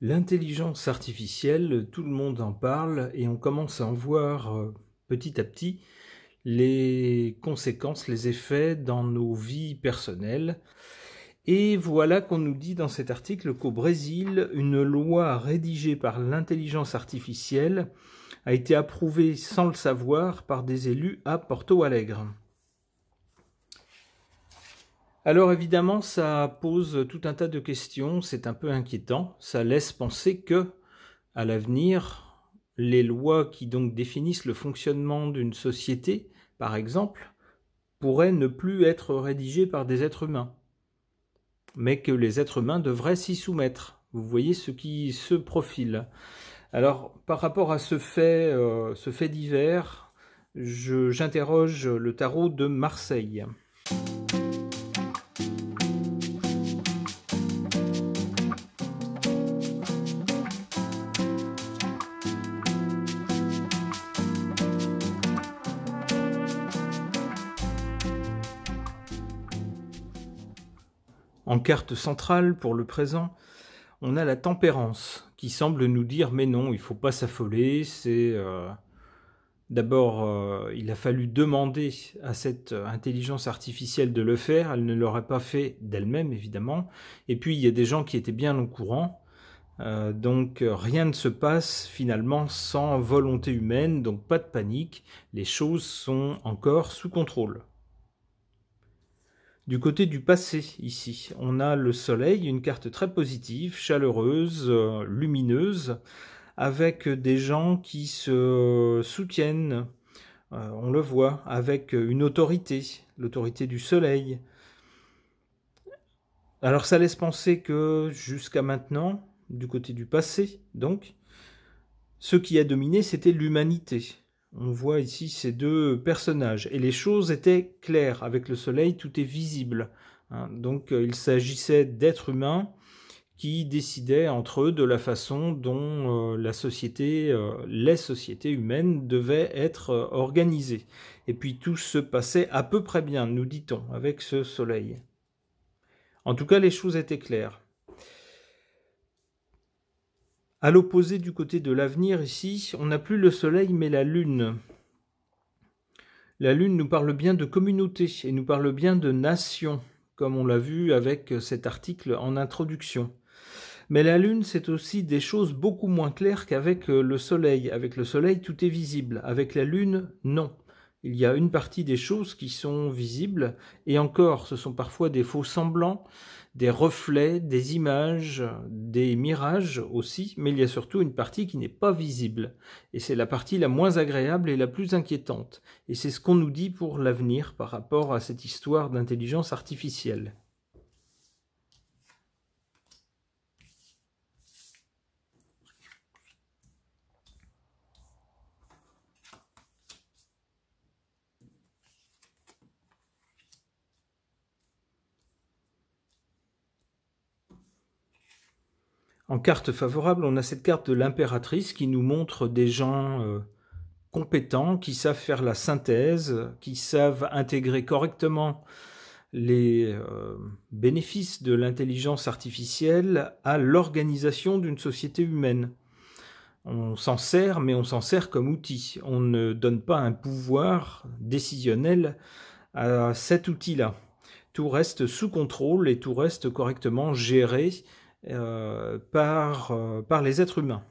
L'intelligence artificielle, tout le monde en parle et on commence à en voir petit à petit les conséquences, les effets dans nos vies personnelles. Et voilà qu'on nous dit dans cet article qu'au Brésil, une loi rédigée par l'intelligence artificielle a été approuvée sans le savoir par des élus à Porto Alegre. Alors évidemment, ça pose tout un tas de questions, c'est un peu inquiétant, ça laisse penser que, à l'avenir, les lois qui donc définissent le fonctionnement d'une société, par exemple, pourraient ne plus être rédigées par des êtres humains, mais que les êtres humains devraient s'y soumettre. Vous voyez ce qui se profile. Alors, par rapport à ce fait divers, j'interroge le tarot de Marseille. En carte centrale, pour le présent, on a la tempérance, qui semble nous dire « mais non, il ne faut pas s'affoler, c'est... D'abord, il a fallu demander à cette intelligence artificielle de le faire, elle ne l'aurait pas fait d'elle-même, évidemment. Et puis, il y a des gens qui étaient bien au courant, donc rien ne se passe finalement sans volonté humaine, donc pas de panique, les choses sont encore sous contrôle. Du côté du passé, ici, on a le soleil, une carte très positive, chaleureuse, lumineuse, avec des gens qui se soutiennent, on le voit, avec une autorité, l'autorité du soleil. Alors ça laisse penser que jusqu'à maintenant, du côté du passé, donc, ce qui a dominé, c'était l'humanité. On voit ici ces deux personnages. Et les choses étaient claires. Avec le soleil, tout est visible. Donc il s'agissait d'êtres humains qui décidaient entre eux de la façon dont les sociétés humaines devaient être organisées. Et puis tout se passait à peu près bien, nous dit-on, avec ce soleil. En tout cas, les choses étaient claires. À l'opposé, du côté de l'avenir, ici, on n'a plus le soleil, mais la lune. La lune nous parle bien de communauté et nous parle bien de nation, comme on l'a vu avec cet article en introduction. Mais la lune, c'est aussi des choses beaucoup moins claires qu'avec le soleil. Avec le soleil, tout est visible. Avec la lune, non. Il y a une partie des choses qui sont visibles, et encore, ce sont parfois des faux semblants, des reflets, des images, des mirages aussi, mais il y a surtout une partie qui n'est pas visible. Et c'est la partie la moins agréable et la plus inquiétante. Et c'est ce qu'on nous dit pour l'avenir par rapport à cette histoire d'intelligence artificielle. En carte favorable, on a cette carte de l'impératrice qui nous montre des gens compétents, qui savent faire la synthèse, qui savent intégrer correctement les bénéfices de l'intelligence artificielle à l'organisation d'une société humaine. On s'en sert, mais on s'en sert comme outil. On ne donne pas un pouvoir décisionnel à cet outil-là. Tout reste sous contrôle et tout reste correctement géré par les êtres humains.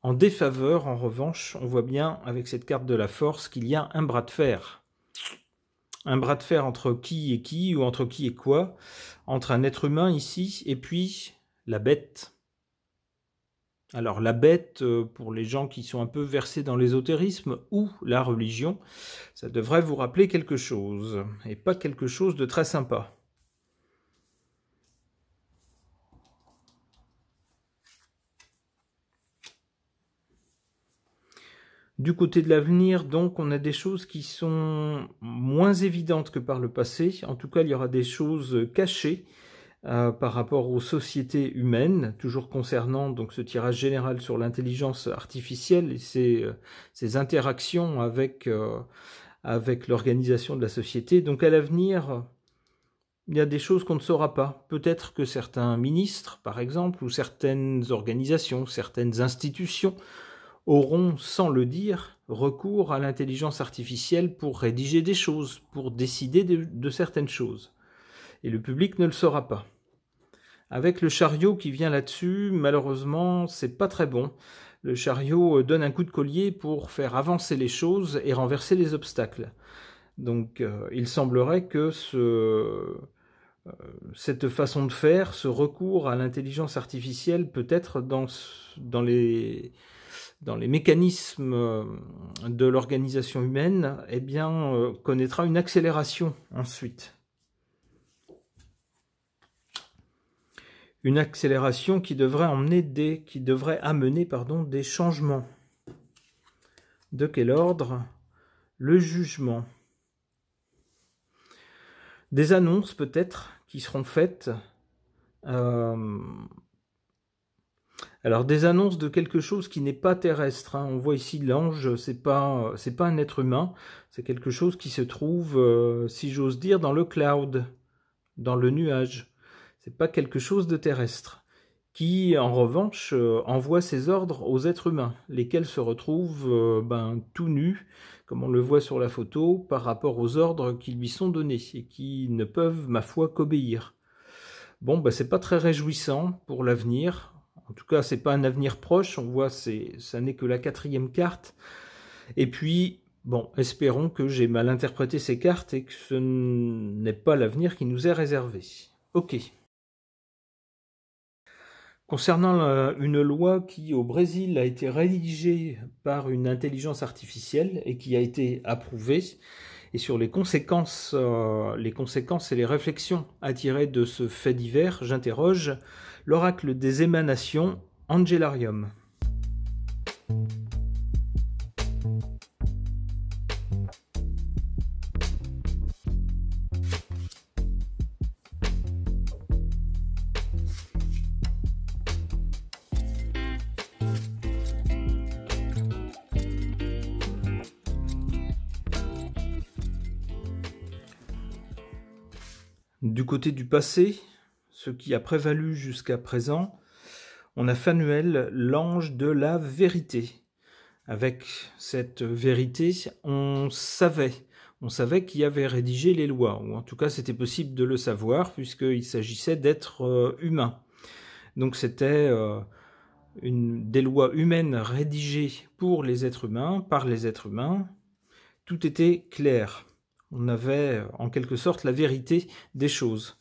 En défaveur, en revanche, on voit bien avec cette carte de la force qu'il y a un bras de fer. Un bras de fer entre qui et qui, ou entre qui et quoi, entre un être humain ici et puis la bête. Alors la bête, pour les gens qui sont un peu versés dans l'ésotérisme ou la religion, ça devrait vous rappeler quelque chose, et pas quelque chose de très sympa. Du côté de l'avenir, donc, on a des choses qui sont moins évidentes que par le passé. En tout cas, il y aura des choses cachées par rapport aux sociétés humaines, toujours concernant donc ce tirage général sur l'intelligence artificielle et ses interactions avec l'organisation de la société. Donc à l'avenir, il y a des choses qu'on ne saura pas. Peut-être que certains ministres, par exemple, ou certaines organisations, certaines institutions auront, sans le dire, recours à l'intelligence artificielle pour rédiger des choses, pour décider de certaines choses. Et le public ne le saura pas. Avec le chariot qui vient là-dessus, malheureusement, c'est pas très bon. Le chariot donne un coup de collier pour faire avancer les choses et renverser les obstacles. Donc, il semblerait que cette façon de faire, ce recours à l'intelligence artificielle, peut-être dans les mécanismes de l'organisation humaine, eh bien, connaîtra une accélération ensuite. Une accélération qui devrait amener des changements. De quel ordre? Le jugement. Des annonces peut-être qui seront faites. Alors des annonces de quelque chose qui n'est pas terrestre. On voit ici l'ange, c'est pas un être humain, c'est quelque chose qui se trouve, si j'ose dire, dans le cloud, dans le nuage. C'est pas quelque chose de terrestre, qui en revanche envoie ses ordres aux êtres humains, lesquels se retrouvent tout nus, comme on le voit sur la photo, par rapport aux ordres qui lui sont donnés et qui ne peuvent, ma foi, qu'obéir. Bon, c'est pas très réjouissant pour l'avenir. En tout cas, c'est pas un avenir proche. On voit, ça n'est que la 4e carte. Et puis, bon, espérons que j'ai mal interprété ces cartes et que ce n'est pas l'avenir qui nous est réservé. Ok. Concernant une loi qui, au Brésil, a été rédigée par une intelligence artificielle et qui a été approuvée, et sur les conséquences et les réflexions à tirer de ce fait divers, j'interroge l'oracle des émanations, Angelarium. Du côté du passé, ce qui a prévalu jusqu'à présent, on a Phanuel, l'ange de la vérité. Avec cette vérité, on savait qui avait rédigé les lois, ou en tout cas c'était possible de le savoir, puisqu'il s'agissait d'êtres humains. Donc c'était des lois humaines rédigées pour les êtres humains, par les êtres humains. Tout était clair. On avait en quelque sorte la vérité des choses.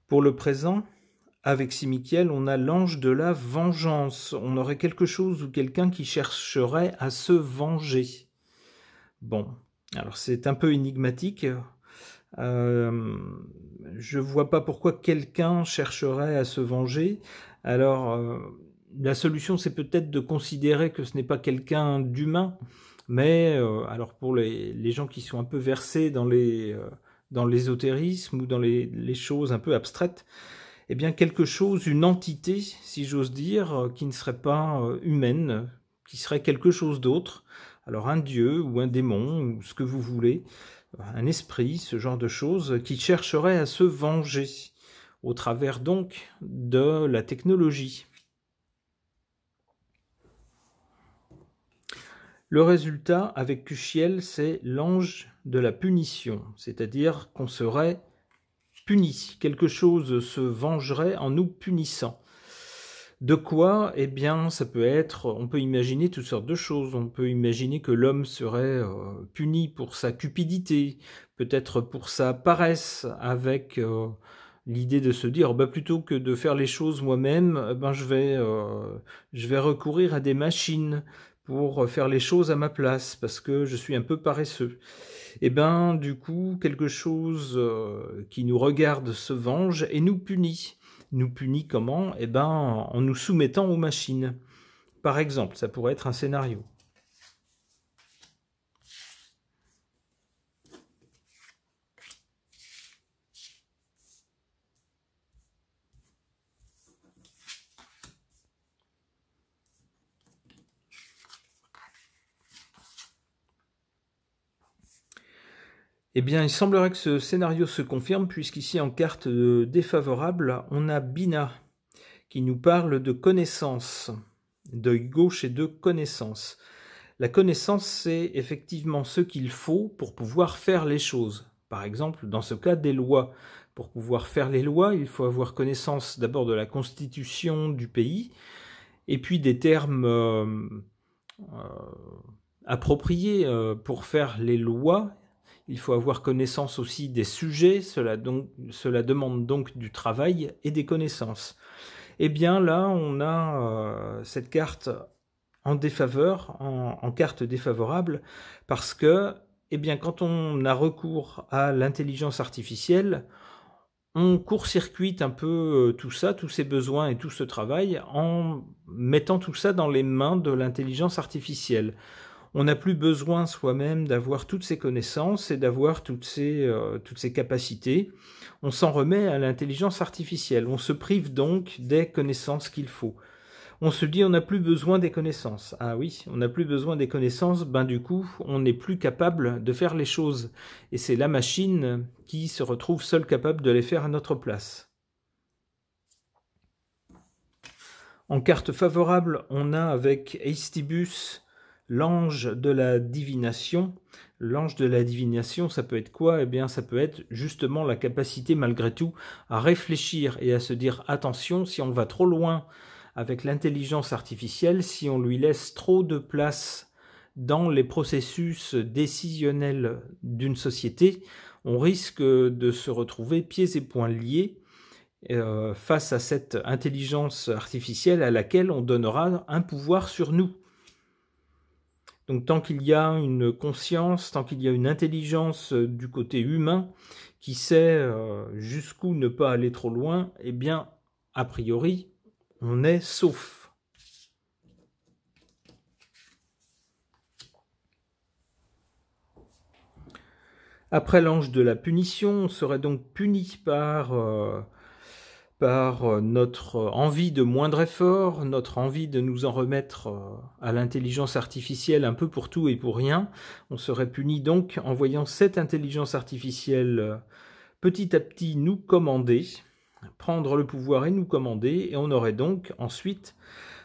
Pour le présent, avec Simikiel, on a l'ange de la vengeance. On aurait quelque chose ou quelqu'un qui chercherait à se venger. Bon, alors c'est un peu énigmatique. Je vois pas pourquoi quelqu'un chercherait à se venger. Alors, la solution, c'est peut-être de considérer que ce n'est pas quelqu'un d'humain, mais alors pour les gens qui sont un peu versés dans l'ésotérisme ou dans les choses un peu abstraites, eh bien quelque chose, une entité, si j'ose dire, qui ne serait pas humaine, qui serait quelque chose d'autre. Alors un dieu ou un démon, ou ce que vous voulez, un esprit, ce genre de choses, qui chercherait à se venger, au travers donc de la technologie. Le résultat avec Kuchiel, c'est l'ange de la punition, c'est-à-dire qu'on serait puni, quelque chose se vengerait en nous punissant. De quoi? Eh bien, ça peut être, on peut imaginer toutes sortes de choses. On peut imaginer que l'homme serait puni pour sa cupidité, peut-être pour sa paresse, avec l'idée de se dire, plutôt que de faire les choses moi-même, je vais recourir à des machines pour faire les choses à ma place, parce que je suis un peu paresseux. Et du coup, quelque chose qui nous regarde se venge et nous punit. Nous punit comment? En nous soumettant aux machines. Par exemple, ça pourrait être un scénario. Eh bien, il semblerait que ce scénario se confirme, puisqu'ici en carte défavorable, on a Bina, qui nous parle de connaissance, d'œil gauche et de connaissance. La connaissance, c'est effectivement ce qu'il faut pour pouvoir faire les choses. Par exemple, dans ce cas, des lois. Pour pouvoir faire les lois, il faut avoir connaissance d'abord de la constitution du pays, et puis des termes appropriés pour faire les lois. Il faut avoir connaissance aussi des sujets, cela demande donc du travail et des connaissances. Eh bien là, on a cette carte en défaveur, en carte défavorable, parce que eh bien, quand on a recours à l'intelligence artificielle, on court-circuite un peu tout ça, tous ces besoins et tout ce travail, en mettant tout ça dans les mains de l'intelligence artificielle. On n'a plus besoin soi-même d'avoir toutes ces connaissances et d'avoir toutes ces capacités. On s'en remet à l'intelligence artificielle. On se prive donc des connaissances qu'il faut. On se dit on n'a plus besoin des connaissances. Ah oui, on n'a plus besoin des connaissances, ben du coup, on n'est plus capable de faire les choses. Et c'est la machine qui se retrouve seule capable de les faire à notre place. En carte favorable, on a avec Eistibus l'ange de la divination. L'ange de la divination, ça peut être quoi? Eh bien, ça peut être justement la capacité, malgré tout, à réfléchir et à se dire attention, si on va trop loin avec l'intelligence artificielle, si on lui laisse trop de place dans les processus décisionnels d'une société, on risque de se retrouver pieds et poings liés face à cette intelligence artificielle à laquelle on donnera un pouvoir sur nous. Donc tant qu'il y a une conscience, tant qu'il y a une intelligence du côté humain qui sait jusqu'où ne pas aller trop loin, eh bien, a priori, on est sauf. Après l'ange de la punition, on serait donc puni par notre envie de moindre effort, notre envie de nous en remettre à l'intelligence artificielle un peu pour tout et pour rien. On serait puni donc en voyant cette intelligence artificielle petit à petit nous commander, prendre le pouvoir et nous commander, et on aurait donc ensuite,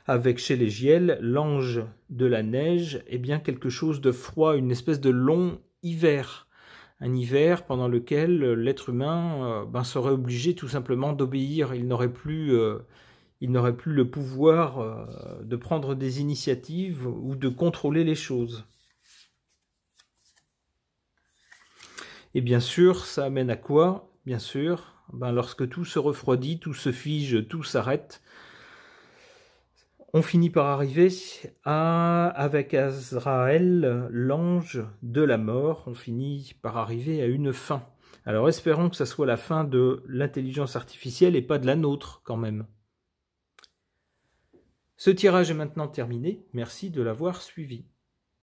avec Shelégiel, l'ange de la neige, eh bien quelque chose de froid, une espèce de long hiver. Un hiver pendant lequel l'être humain serait obligé tout simplement d'obéir. Il n'aurait plus le pouvoir de prendre des initiatives ou de contrôler les choses. Et bien sûr, ça amène à quoi? Bien sûr, lorsque tout se refroidit, tout se fige, tout s'arrête, on finit par arriver avec Azraël, l'ange de la mort, on finit par arriver à une fin. Alors espérons que ça soit la fin de l'intelligence artificielle et pas de la nôtre quand même. Ce tirage est maintenant terminé, merci de l'avoir suivi.